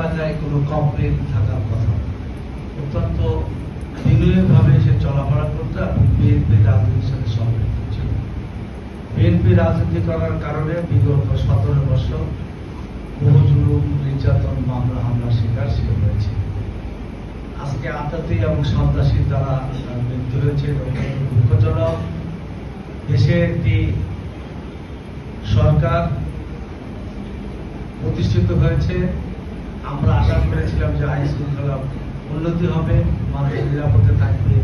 কোনো কমপ্লেন থাকার কথা, অত্যন্ত বিনয়ীভাবে সে চলাফেরা করতো এবং বিএনপি রাজনীতির সাথে সম্পৃক্ত ছিল। বিএনপি রাজনীতি করার কারণে বিগত 17 বছর বহু জুলুম, নির্যাতন, মামলা হামলার শিকার সে হয়েছে। আজকে আতঙ্কি এবং সন্ত্রাসীর দ্বারা মৃত্যু হয়েছে, অত্যন্ত দুঃখজনক। দেশে একটি সরকার প্রতিষ্ঠিত হয়েছে। আমরা আশা করেছিলাম যে আইন শৃঙ্খলা উন্নতি হবে, মানুষ নিরাপদে থাকবে,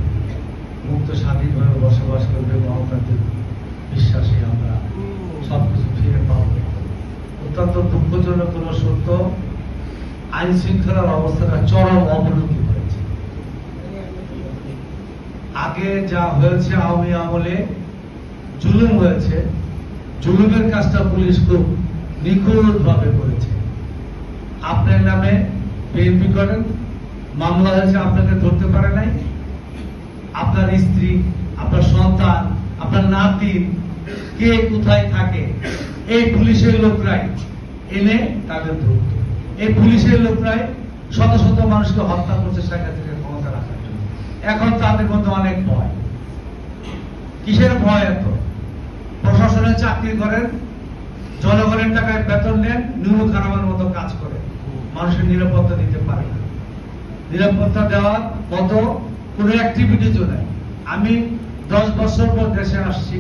মুক্ত স্বাধীনভাবে বসবাস করবে, গণতান্ত্রিক বিশ্বাসে আমরা সবকিছু ফিরে পাব। অত্যন্ত দুঃখজনক কোনো সত্য, আইন শৃঙ্খলার অবস্থাটা চরম অবনতি হয়েছে। আগে যা হয়েছে আওয়ামী আমলে জুলুম হয়েছে, জুলুমের কাজটা পুলিশ খুব নিখুঁতভাবে করেছে। আপনার নামে বিএনপি করেন, মামলা হয়েছে, আপনাকে ধরতে পারে নাই। আপনার স্ত্রী, আপনার সন্তান, আপনার নাতি কে কোথায় থাকে, এই পুলিশের লোকরাই এনে তাদের ধরত। এই পুলিশের লোকরাই শত শত মানুষকে হত্যা করছে শেখ হাসিনার ক্ষমতা রাখার জন্য। এখন তাদের মধ্যে অনেক ভয়। কিসের ভয় এত? প্রশাসনে চাকরি করেন, জনগণের টাকায় বেতন নেন, নুরু খারামের মতো কাজ করে, মানুষের নিরাপত্তা দিতে পারে না। নিরাপত্তা দেওয়ার মতো কোনো অ্যাক্টিভিটিজও নেই। আমি 10 বছর পর দেশে আসছি,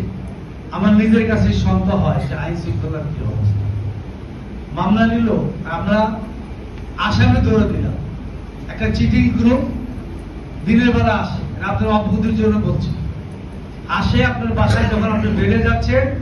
আমার নিজের কাছে সন্দেহ হয় যে আইন শৃঙ্খলার কি অবস্থা। মামলা নিল, আমরা আসামে ধরে দিলাম। একটা চিটিং গ্রুপ দিনের বেলা আসে, আপনার অবগতির জন্য বলছি, আসে আপনার বাসায়, যখন আপনি বেড়ে যাচ্ছে